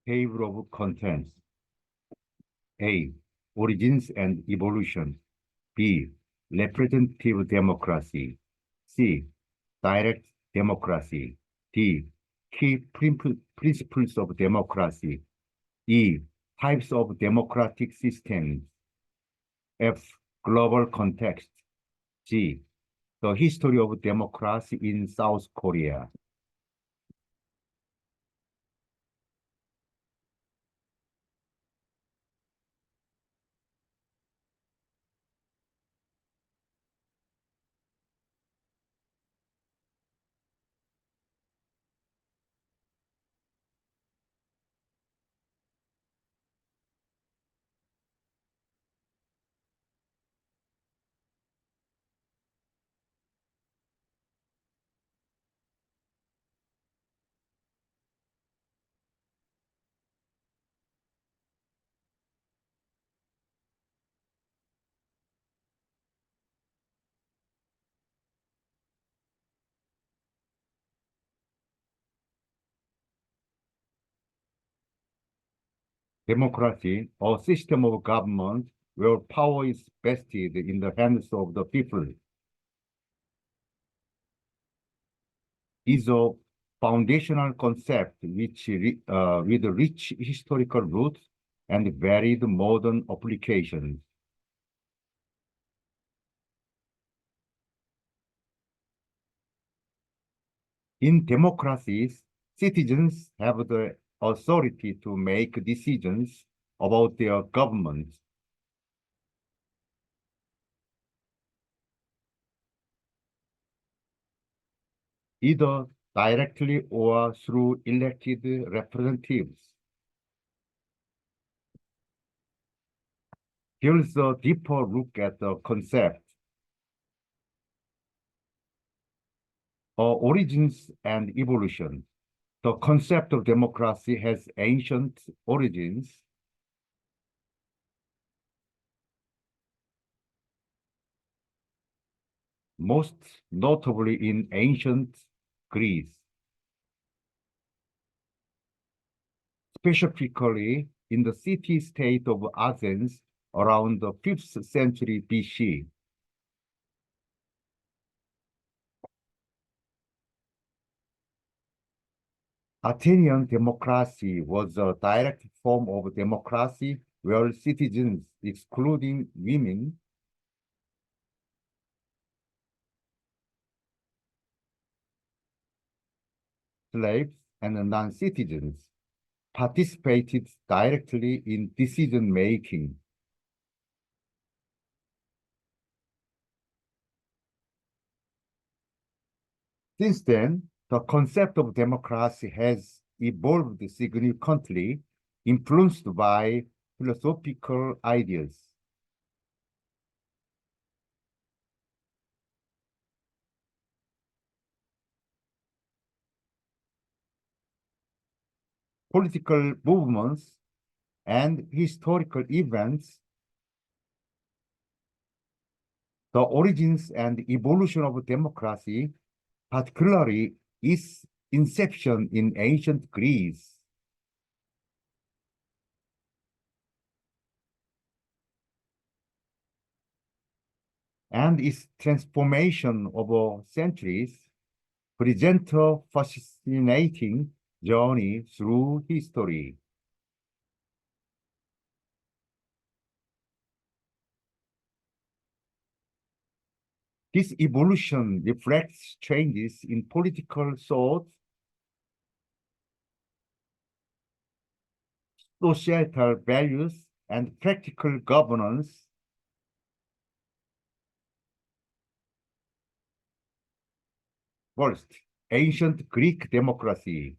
Table of contents. A. Origins and evolution. B. Representative democracy. C. Direct democracy. D. Key principles of democracy. E. Types of democratic systems. F. Global context. G. The history of democracy in South Korea. Democracy, a system of government where power is vested in the hands of the people, is a foundational concept with rich historical roots and varied modern applications. In democracies, citizens have the authority to make decisions about their government. Either directly or through elected representatives. Here's a deeper look at the concept. Origins and evolution. The concept of democracy has ancient origins. Most notably in ancient Greece, specifically in the city-state of Athens around the 5th century BC. Athenian democracy was a direct form of democracy where citizens, excluding women, slaves, and non-citizens, participated directly in decision-making. Since then, the concept of democracy has evolved significantly, influenced by philosophical ideas. Political movements and historical events. The origins and evolution of democracy, particularly its inception in ancient Greece, and its transformation over centuries, present a fascinating journey through history. This evolution reflects changes in political thought, societal values, and practical governance. First, ancient Greek democracy.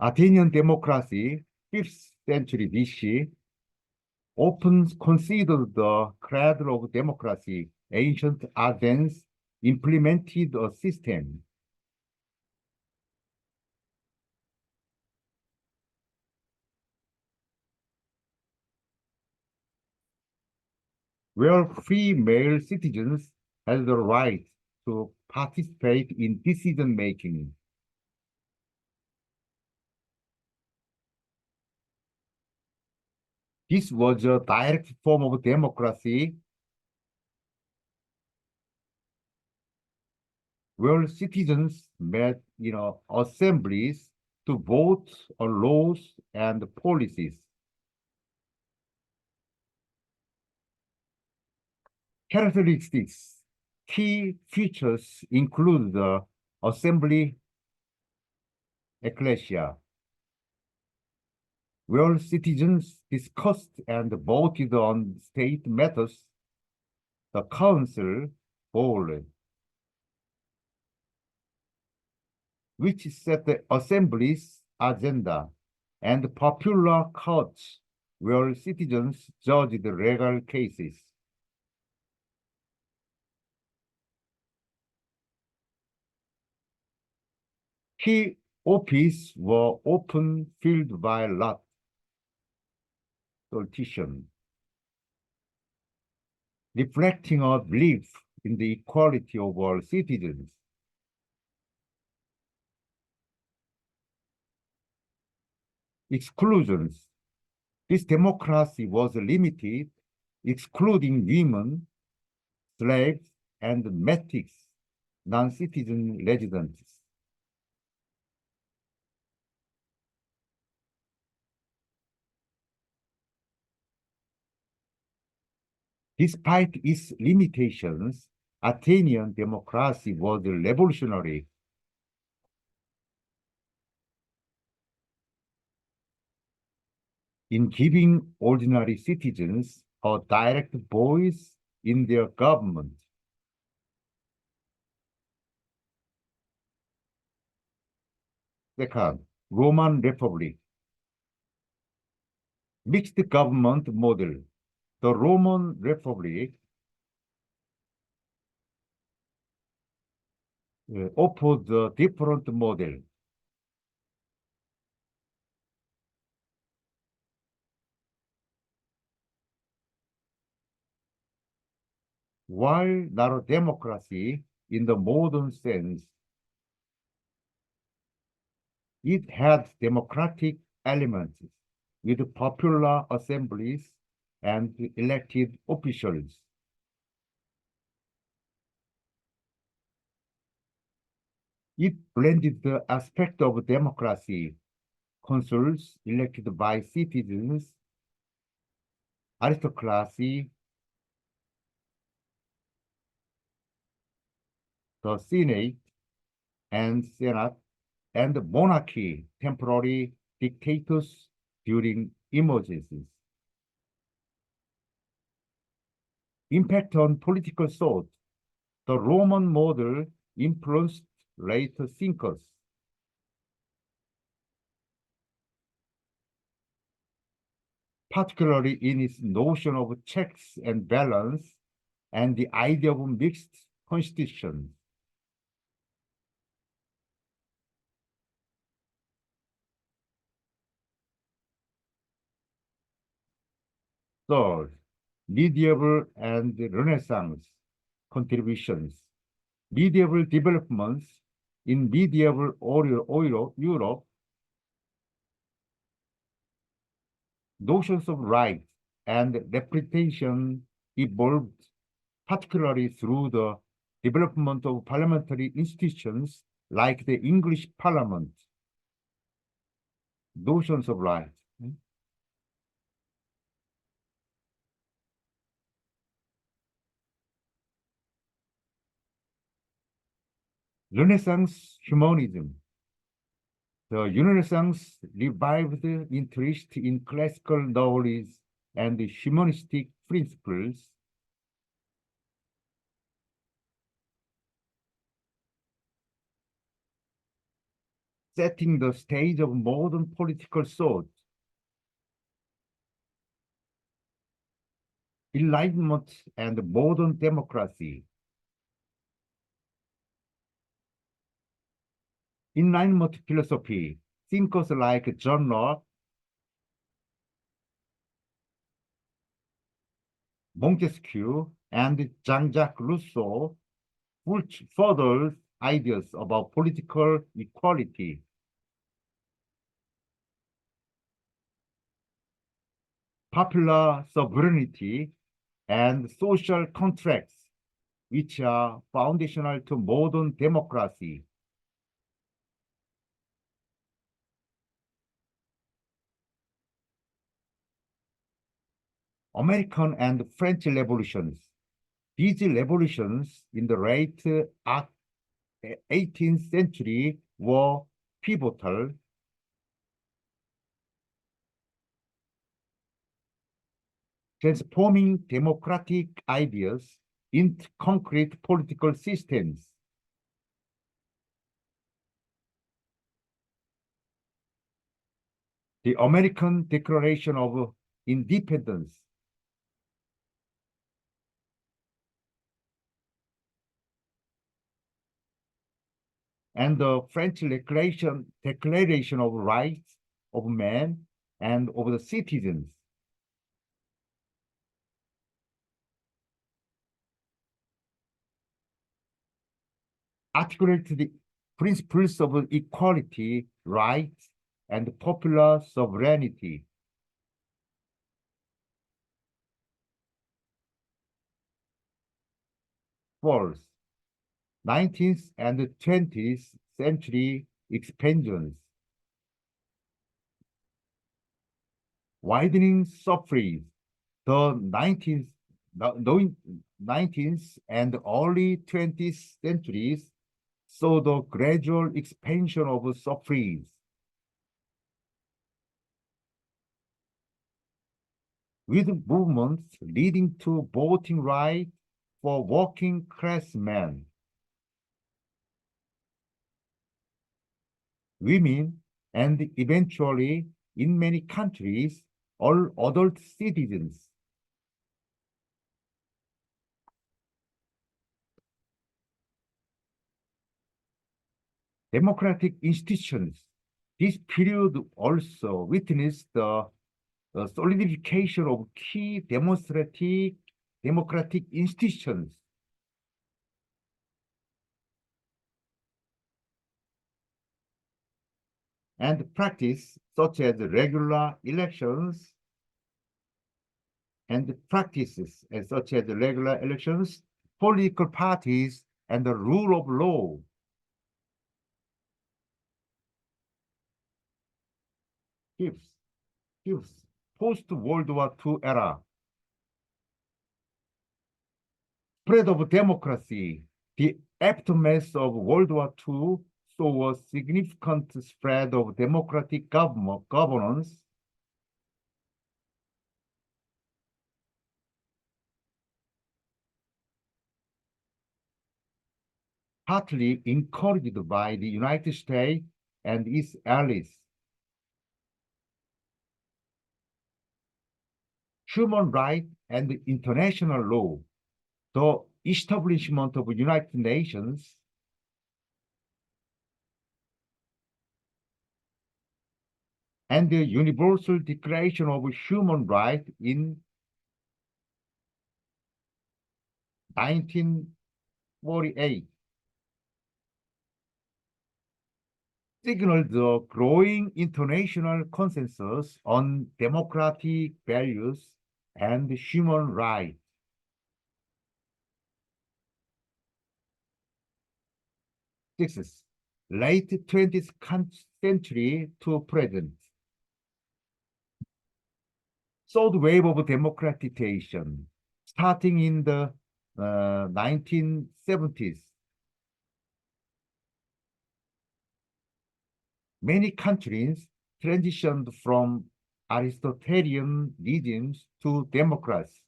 Athenian democracy, 5th century BC, often considered the cradle of democracy. Ancient Athens implemented a system where free male citizens had the right to participate in decision-making. This was a direct form of democracy where citizens met in assemblies to vote on laws and policies. Characteristics, key features include the assembly ecclesia, where citizens discussed and voted on state matters. The council board, which set the assembly's agenda, and popular courts, where citizens judged legal cases. Key offices were often filled by lot politicians, reflecting a belief in the equality of all citizens. Exclusions. This democracy was limited, excluding women, slaves, and metics, non-citizen residents. Despite its limitations, Athenian democracy was revolutionary. In giving ordinary citizens a direct voice in their government. Second, Roman Republic. Mixed government model. The Roman Republic offered a different model. While not a democracy in the modern sense, it had democratic elements with popular assemblies and elected officials. It blended the aspect of democracy, consuls elected by citizens, aristocracy, the Senate and Senate, and monarchy, temporary dictators during emergencies. Impact on political thought. The Roman model influenced later thinkers. Particularly in its notion of checks and balance and the idea of mixed constitution. Third, medieval and Renaissance contributions. Medieval developments in medieval Europe, notions of right and reputation evolved, particularly through the development of parliamentary institutions like the English Parliament. Notions of right. Renaissance humanism. The Renaissance revived interest in classical knowledge and humanistic principles, setting the stage of modern political thought. Enlightenment and modern democracy. Enlightenment philosophy, thinkers like John Locke, Montesquieu, and Jean-Jacques Rousseau, which furthered ideas about political equality. popular sovereignty, and social contracts, which are foundational to modern democracy. American and French revolutions. These revolutions in the late 18th century were pivotal, transforming democratic ideas into concrete political systems. The American Declaration of Independence and the French Declaration of Rights of Man and of the Citizens. Articulate the principles of equality, rights, and popular sovereignty. Fourth, 19th and 20th century expansions, widening suffrage. The 19th and early 20th centuries saw the gradual expansion of suffrage, with movements leading to voting rights for working class men, women, and eventually, in many countries, all adult citizens. Democratic institutions. This period also witnessed the solidification of key democratic institutions, and practice such as regular elections and practices as such as regular elections, political parties, and the rule of law. Fifth, fifth, post-World War II era, spread of democracy. The aftermath of World War II saw a significant spread of democratic governance, partly encouraged by the United States and its allies. Human rights and international law, the establishment of United Nations, and the Universal Declaration of Human Rights in 1948 signaled the growing international consensus on democratic values and human rights. Sixth, late 20th century to present. Third wave of democratization, starting in the 1970s. Many countries transitioned from Aristotelian regimes to democracy,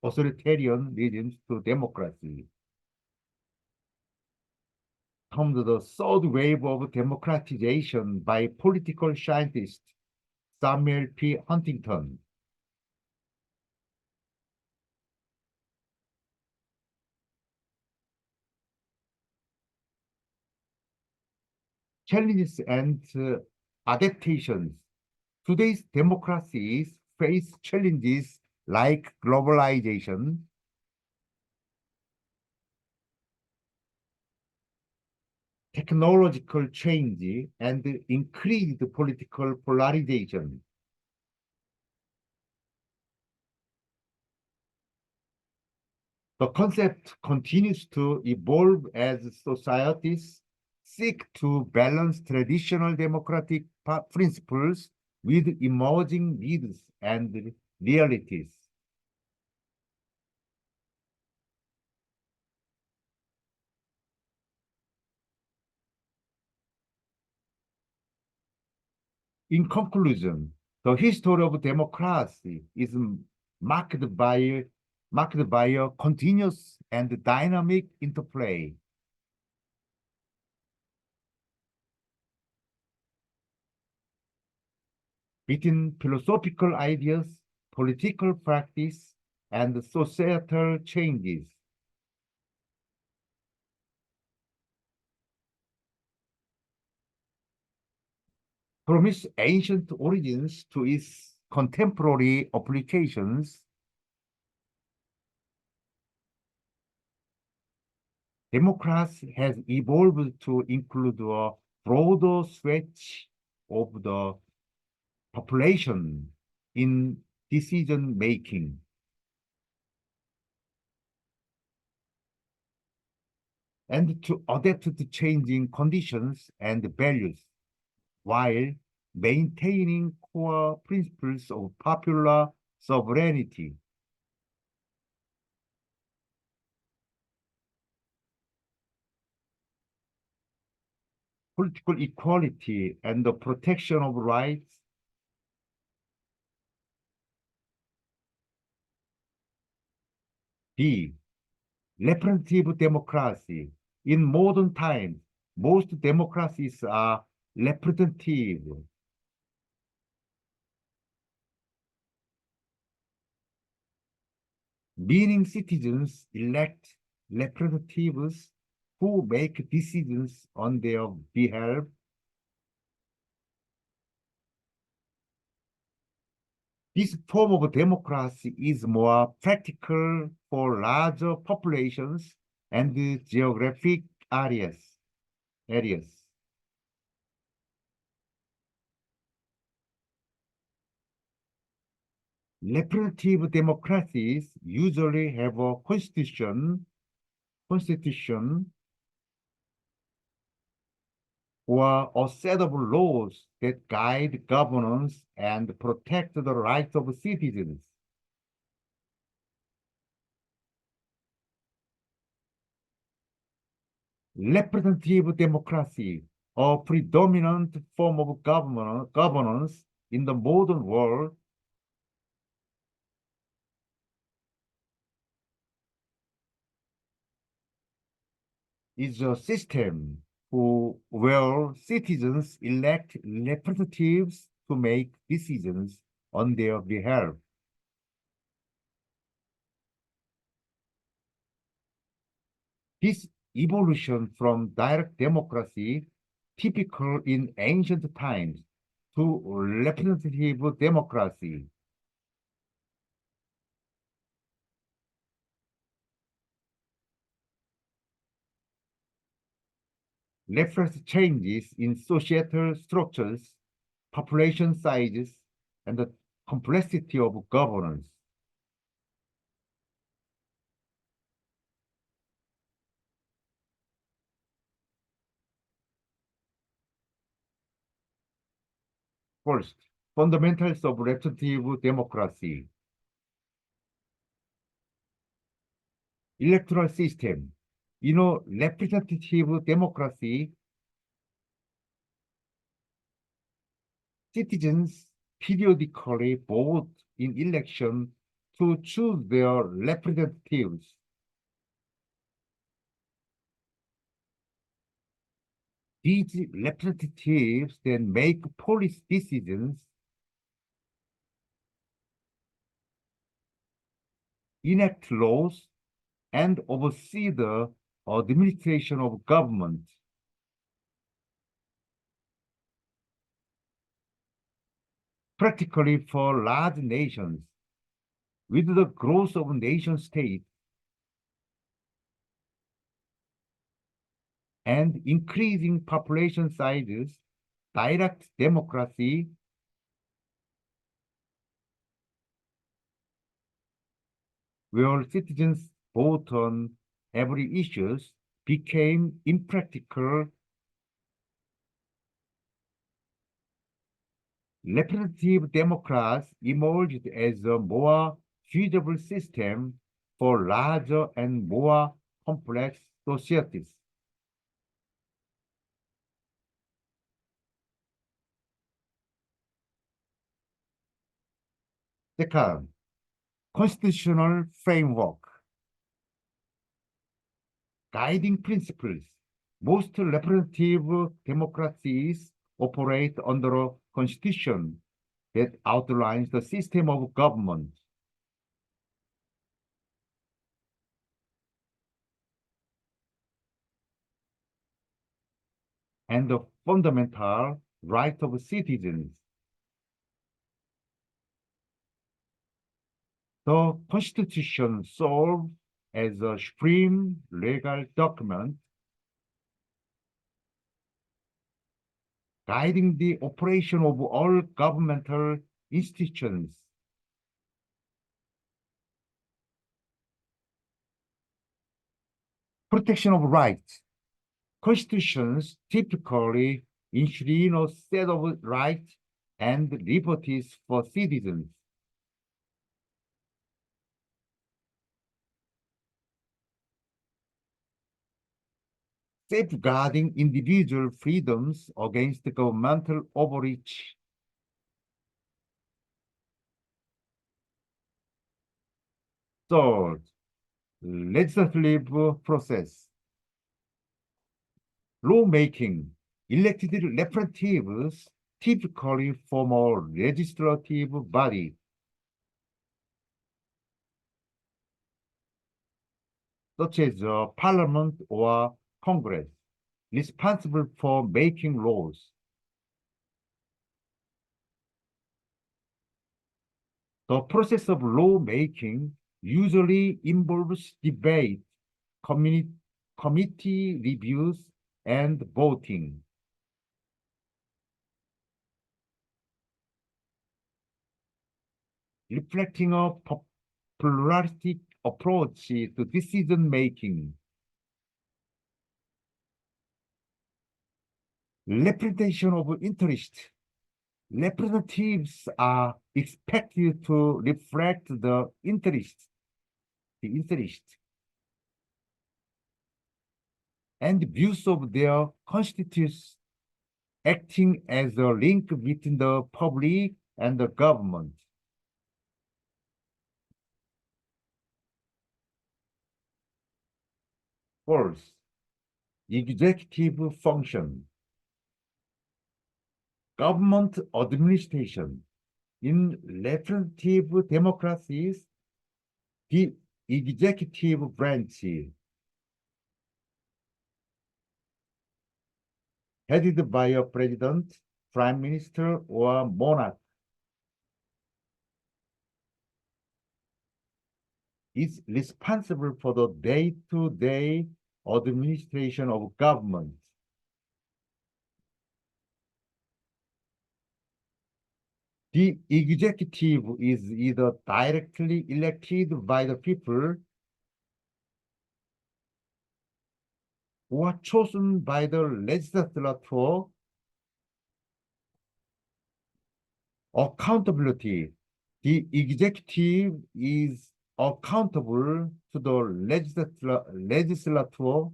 authoritarian regimes to democracy. Termed the third wave of democratization by political scientist Samuel P. Huntington. Challenges and adaptations. Today's democracies face challenges like globalization, technological change, and increased political polarization. The concept continues to evolve as societies seek to balance traditional democratic principles with emerging needs and realities. In conclusion, the history of democracy is marked by marked by a continuous and dynamic interplay between philosophical ideas, political practice, and societal changes. From its ancient origins to its contemporary applications, democracy has evolved to include a broader swatch of the population in decision making and to adapt to changing conditions and values while maintaining core principles of popular sovereignty. Political equality and the protection of rights. B. Representative democracy. In modern times, most democracies are representative, meaning citizens elect representatives who make decisions on their behalf. This form of democracy is more practical for larger populations and geographic areas. Representative democracies usually have a constitution or a set of laws that guide governance and protect the rights of citizens. Representative democracy, a predominant form of governance in the modern world, is a system where citizens elect representatives to make decisions on their behalf. This evolution from direct democracy, typical in ancient times, to representative democracy, reflects changes in societal structures, population sizes, and the complexity of governance. First, fundamentals of representative democracy. Electoral system. You know, representative democracy, citizens periodically vote in election to choose their representatives. These representatives then make policy decisions, enact laws, and oversee the administration of government. Practically for large nations, with the growth of nation states and increasing population sizes, direct democracy where citizens vote on every issue became impractical. Representative democrats emerged as a more feasible system for larger and more complex societies. Second, constitutional framework, guiding principles. Most representative democracies operate under a constitution that outlines the system of government. And the fundamental right of citizens. The Constitution serves as a supreme legal document guiding the operation of all governmental institutions. Protection of rights. Constitutions typically enshrine a set of rights and liberties for citizens. Safeguarding individual freedoms against governmental overreach. Third, legislative process. Lawmaking. Elected representatives typically form a legislative body, such as Parliament or Congress, responsible for making laws. The process of lawmaking usually involves debate, committee reviews, and voting. Reflecting a pluralistic approach to decision making. Representation of interest. Representatives are expected to reflect the interest and views of their constituents, acting as a link between the public and the government. Fourth, executive function. Government administration. In representative democracies, the executive branch, headed by a president, prime minister, or monarch, is responsible for the day-to-day administration of government. The executive is either directly elected by the people or chosen by the legislature. Accountability. The executive is accountable to the legislature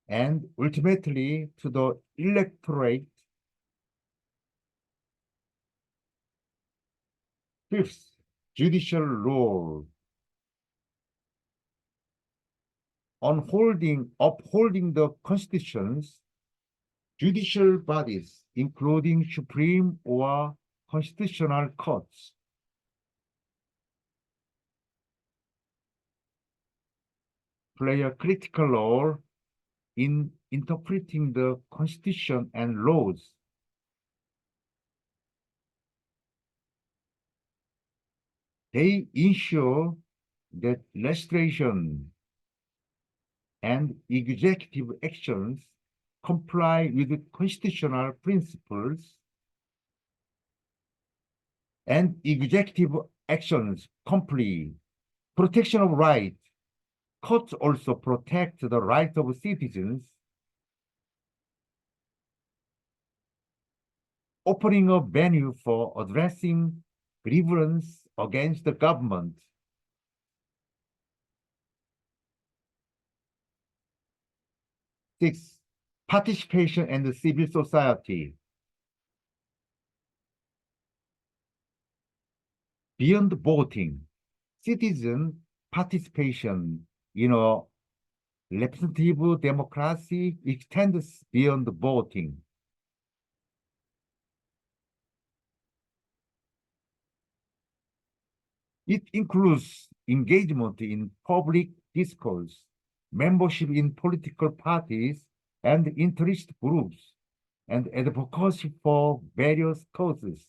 and ultimately to the electorate. Fifth, judicial role. Upholding the constitutions, judicial bodies, including Supreme or Constitutional Courts, play a critical role in interpreting the Constitution and laws. They ensure that legislation and executive actions comply with constitutional principles and executive actions comply. Protection of rights. Courts also protect the rights of citizens, opening a venue for addressing grievance against the government. Six, participation and civil society. Beyond voting, citizen participation in a representative democracy extends beyond voting. It includes engagement in public discourse, membership in political parties and interest groups, and advocacy for various causes.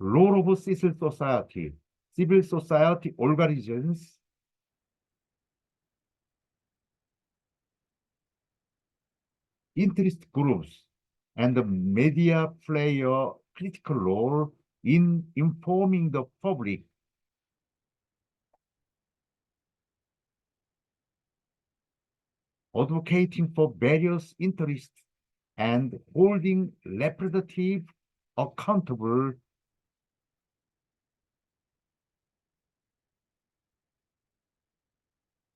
Role of civil society organizations, interest groups, and the media play a critical role in informing the public, advocating for various interests, and holding representatives accountable.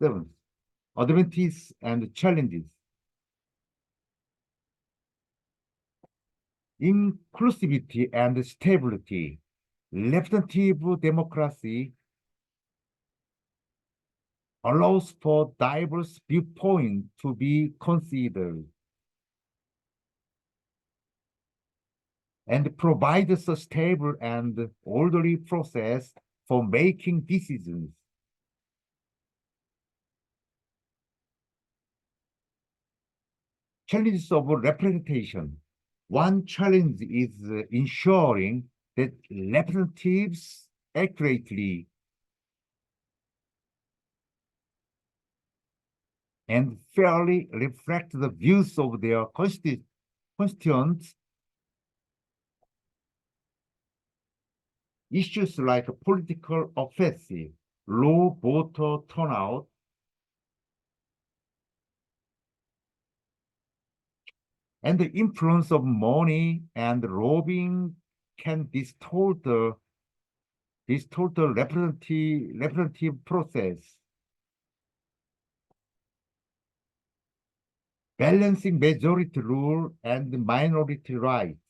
Seventh, advantages and challenges. Inclusivity and stability. Representative democracy allows for diverse viewpoints to be considered and provides a stable and orderly process for making decisions. Challenges of representation. One challenge is ensuring that representatives accurately and fairly reflect the views of their constituents. Issues like political offensive, low voter turnout, and the influence of money and lobbying can distort the representative process. Balancing majority rule and minority rights.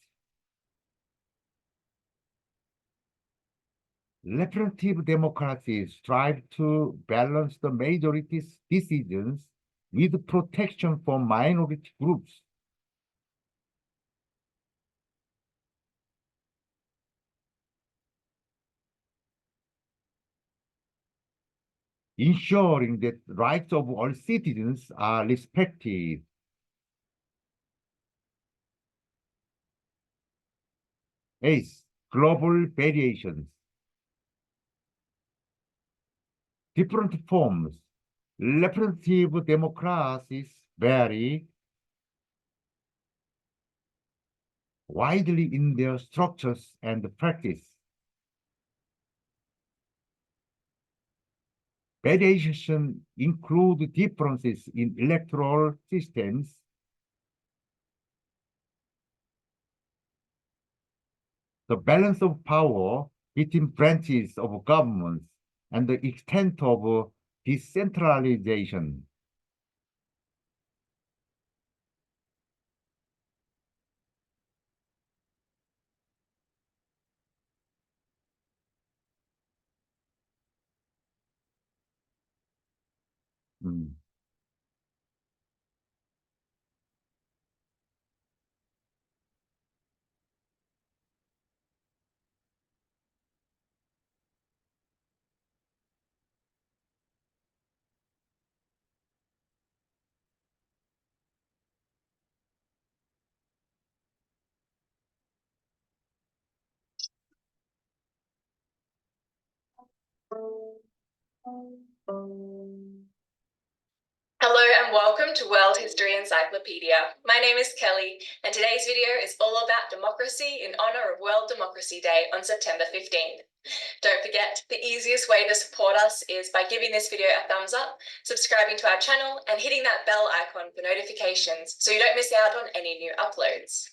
Representative democracies strive to balance the majority's decisions with protection for minority groups. Ensuring that rights of all citizens are respected. Eighth, global variations. Different forms. Representative democracies vary widely in their structures and practice. Variations include differences in electoral systems, the balance of power between branches of governments, and the extent of decentralization. Mm. Hello and welcome to World History Encyclopedia. My name is Kelly and today's video is all about democracy in honour of World Democracy Day on September 15th. Don't forget, the easiest way to support us is by giving this video a thumbs up, subscribing to our channel and hitting that bell icon for notifications so you don't miss out on any new uploads.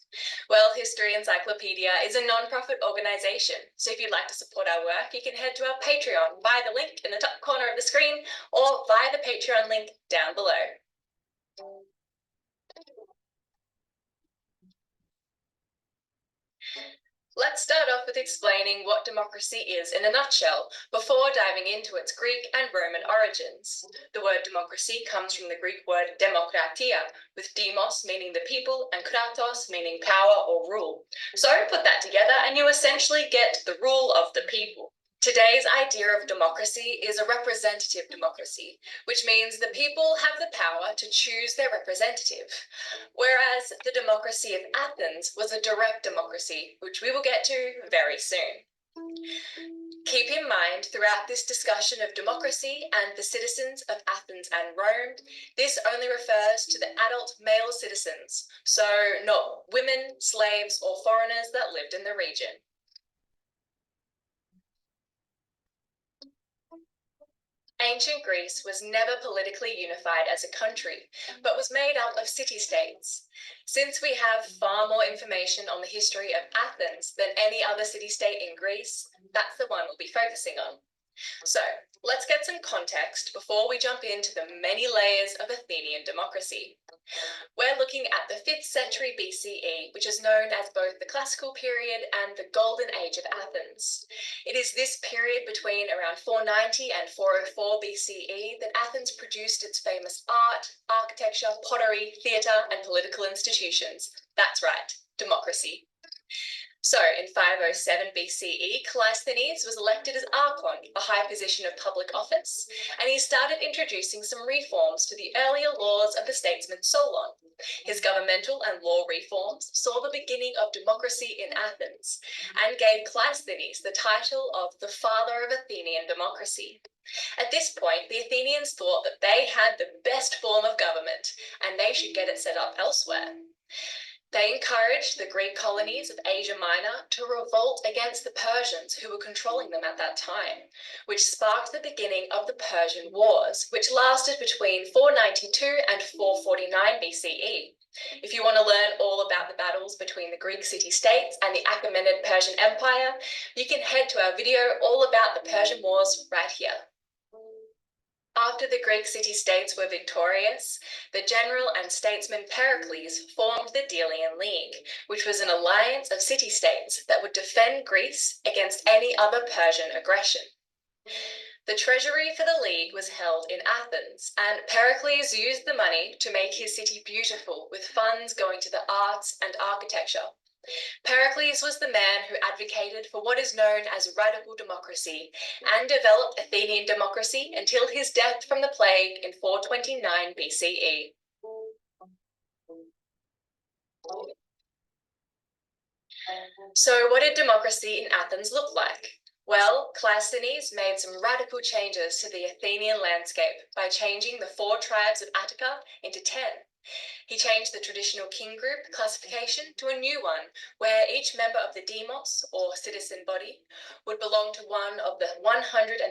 World History Encyclopedia is a non-profit organisation, so if you'd like to support our work, you can head to our Patreon via the link in the top corner of the screen or via the Patreon link down below. Let's start off with explaining what democracy is in a nutshell, before diving into its Greek and Roman origins. The word democracy comes from the Greek word demokratia, with demos meaning the people and kratos meaning power or rule. So put that together and you essentially get the rule of the people. Today's idea of democracy is a representative democracy, which means the people have the power to choose their representative, whereas the democracy of Athens was a direct democracy, which we will get to very soon. Keep in mind throughout this discussion of democracy and the citizens of Athens and Rome, this only refers to the adult male citizens, so not women, slaves, or foreigners that lived in the region. Ancient Greece was never politically unified as a country, but was made up of city-states. Since we have far more information on the history of Athens than any other city-state in Greece, that's the one we'll be focusing on. So, let's get some context before we jump into the many layers of Athenian democracy. We're looking at the 5th century BCE, which is known as both the classical period and the golden age of Athens. It is this period between around 490 and 404 BCE that Athens produced its famous art, architecture, pottery, theatre, and political institutions. That's right, democracy. So, in 507 BCE, Callisthenes was elected as archon, a high position of public office, and he started introducing some reforms to the earlier laws of the statesman Solon. His governmental and law reforms saw the beginning of democracy in Athens and gave Callisthenes the title of the father of Athenian democracy. At this point, the Athenians thought that they had the best form of government and they should get it set up elsewhere. They encouraged the Greek colonies of Asia Minor to revolt against the Persians who were controlling them at that time, which sparked the beginning of the Persian Wars, which lasted between 492 and 449 BCE. If you want to learn all about the battles between the Greek city-states and the Achaemenid Persian Empire, you can head to our video all about the Persian Wars right here. After the Greek city-states were victorious, the general and statesman Pericles formed the Delian League, which was an alliance of city-states that would defend Greece against any other Persian aggression. The treasury for the league was held in Athens, and Pericles used the money to make his city beautiful, with funds going to the arts and architecture. Pericles was the man who advocated for what is known as radical democracy and developed Athenian democracy until his death from the plague in 429 BCE. So what did democracy in Athens look like? Well, Callisthenes made some radical changes to the Athenian landscape by changing the 4 tribes of Attica into 10. He changed the traditional king group classification to a new one, where each member of the demos, or citizen body, would belong to one of the 139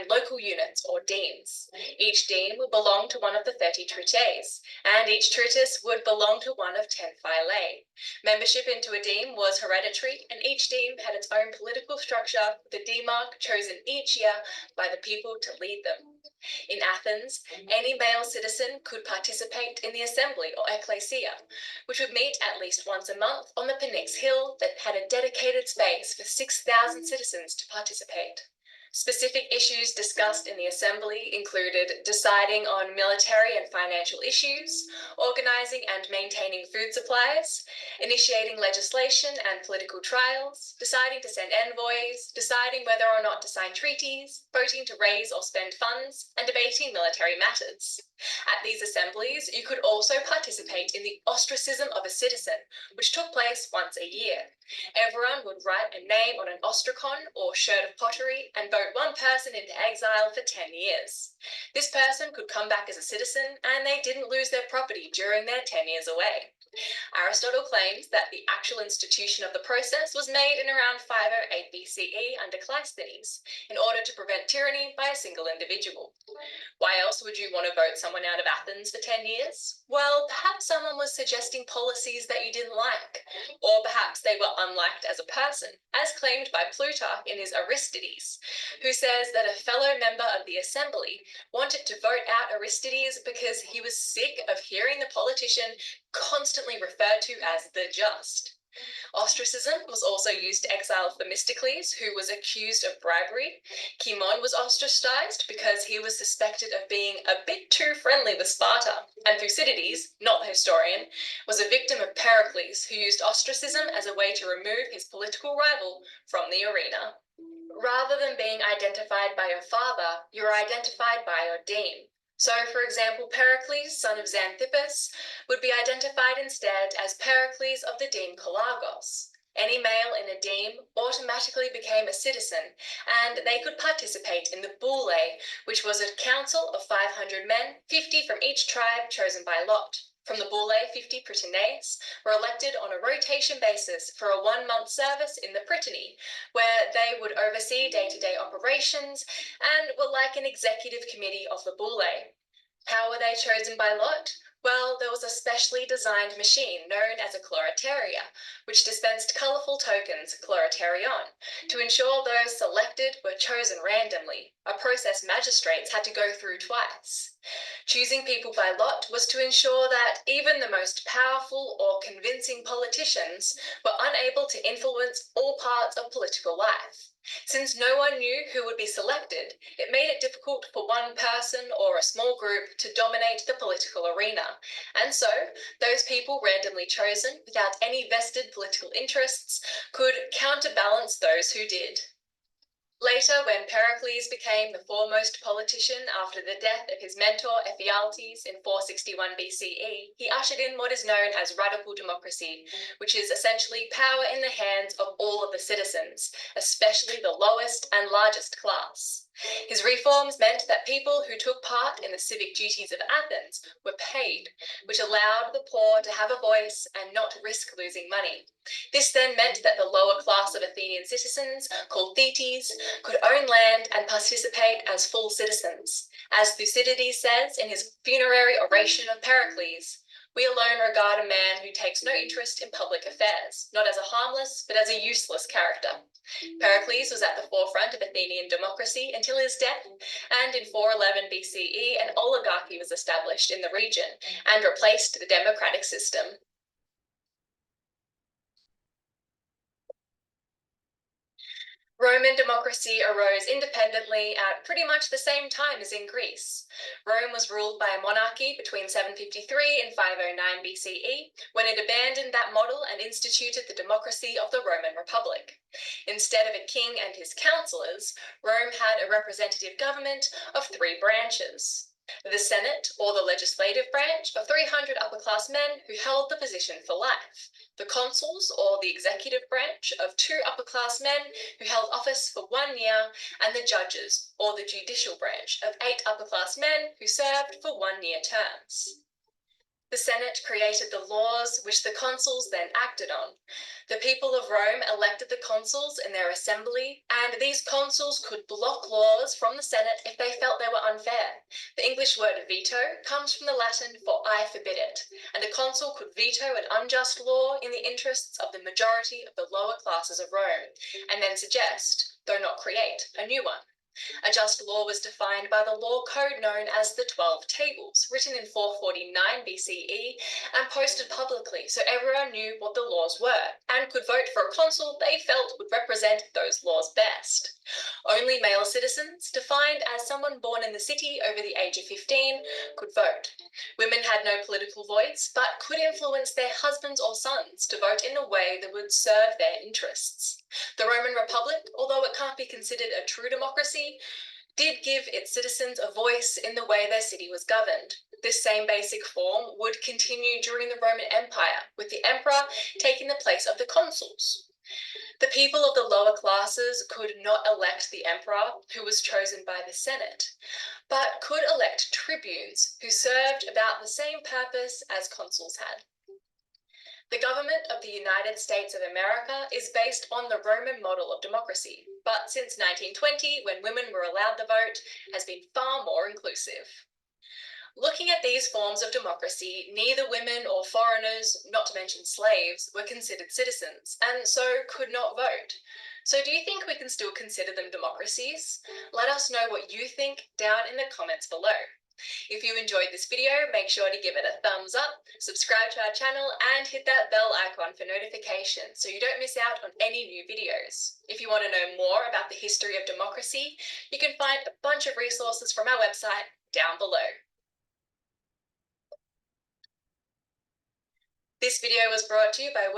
local units, or demes. Each deme would belong to one of the 30 tritaes, and each tritus would belong to one of 10 phylae. Membership into a deme was hereditary, and each deme had its own political structure, with a demarch chosen each year by the people to lead them. In Athens, any male citizen could participate in the assembly or ecclesia, which would meet at least once a month on the Pnyx Hill that had a dedicated space for 6,000 citizens to participate. Specific issues discussed in the assembly included deciding on military and financial issues, organizing and maintaining food supplies, initiating legislation and political trials, deciding to send envoys, deciding whether or not to sign treaties, voting to raise or spend funds, and debating military matters. At these assemblies, you could also participate in the ostracism of a citizen, which took place once a year. Everyone would write a name on an ostracon or shirt of pottery and vote one person into exile for 10 years. This person could come back as a citizen and they didn't lose their property during their 10 years away. Aristotle claims that the actual institution of the process was made in around 508 BCE under Cleisthenes in order to prevent tyranny by a single individual. Why else would you want to vote someone out of Athens for 10 years? Well, perhaps someone was suggesting policies that you didn't like, or perhaps they were unliked as a person, as claimed by Plutarch in his Aristides, who says that a fellow member of the assembly wanted to vote out Aristides because he was sick of hearing the politician constantly referred to as the just. Ostracism was also used to exile Themistocles, who was accused of bribery. Cimon was ostracized because he was suspected of being a bit too friendly with Sparta. And Thucydides, not the historian, was a victim of Pericles, who used ostracism as a way to remove his political rival from the arena. Rather than being identified by your father, you're identified by your deme. So, for example, Pericles, son of Xanthippus, would be identified instead as Pericles of the deme Colagos. Any male in a deme automatically became a citizen, and they could participate in the boule, which was a council of 500 men, 50 from each tribe chosen by lot. From the boule, 50 prytanes were elected on a rotation basis for a 1-month service in the prytany, where they would oversee day-to-day operations and were like an executive committee of the boule. How were they chosen by lot? Well, there was a specially designed machine known as a chlorataria, which dispensed colourful tokens, chloroterion, to ensure those selected were chosen randomly, a process magistrates had to go through twice. Choosing people by lot was to ensure that even the most powerful or convincing politicians were unable to influence all parts of political life. Since no one knew who would be selected, it made it difficult for one person or a small group to dominate the political arena. And so, those people randomly chosen, without any vested political interests, could counterbalance those who did. Later, when Pericles became the foremost politician after the death of his mentor Ephialtes in 461 BCE, he ushered in what is known as radical democracy, which is essentially power in the hands of all of the citizens, especially the lowest and largest class. His reforms meant that people who took part in the civic duties of Athens were paid, which allowed the poor to have a voice and not risk losing money. This then meant that the lower class of Athenian citizens, called thetes, could own land and participate as full citizens. As Thucydides says in his funerary oration of Pericles, "We alone regard a man who takes no interest in public affairs, not as a harmless, but as a useless character." Pericles was at the forefront of Athenian democracy until his death, and in 411 BCE, an oligarchy was established in the region and replaced the democratic system. Roman democracy arose independently at pretty much the same time as in Greece. Rome was ruled by a monarchy between 753 and 509 BCE, when it abandoned that model and instituted the democracy of the Roman Republic. Instead of a king and his councillors, Rome had a representative government of 3 branches. The Senate, or the legislative branch, of 300 upper-class men who held the position for life. The consuls, or the executive branch, of 2 upper-class men who held office for 1 year, and the judges, or the judicial branch, of 8 upper-class men who served for 1-year terms. The Senate created the laws which the consuls then acted on. The people of Rome elected the consuls in their assembly, and these consuls could block laws from the Senate if they felt they were unfair. The English word veto comes from the Latin for "I forbid it," and a consul could veto an unjust law in the interests of the majority of the lower classes of Rome, and then suggest, though not create, a new one. A just law was defined by the law code known as the 12 Tables, written in 449 BCE and posted publicly so everyone knew what the laws were and could vote for a consul they felt would represent those laws best. Only male citizens, defined as someone born in the city over the age of 15, could vote. Women had no political voice, but could influence their husbands or sons to vote in a way that would serve their interests. The Roman Republic, although it can't be considered a true democracy, did give its citizens a voice in the way their city was governed. This same basic form would continue during the Roman Empire, with the emperor taking the place of the consuls. The people of the lower classes could not elect the emperor, who was chosen by the Senate, but could elect tribunes who served about the same purpose as consuls had. The government of the United States of America is based on the Roman model of democracy, but since 1920, when women were allowed the vote, has been far more inclusive. Looking at these forms of democracy, neither women or foreigners, not to mention slaves, were considered citizens, and so could not vote. So do you think we can still consider them democracies? Let us know what you think down in the comments below. If you enjoyed this video, make sure to give it a thumbs up, subscribe to our channel, and hit that bell icon for notifications so you don't miss out on any new videos. If you want to know more about the history of democracy, you can find a bunch of resources from our website down below. This video was brought to you by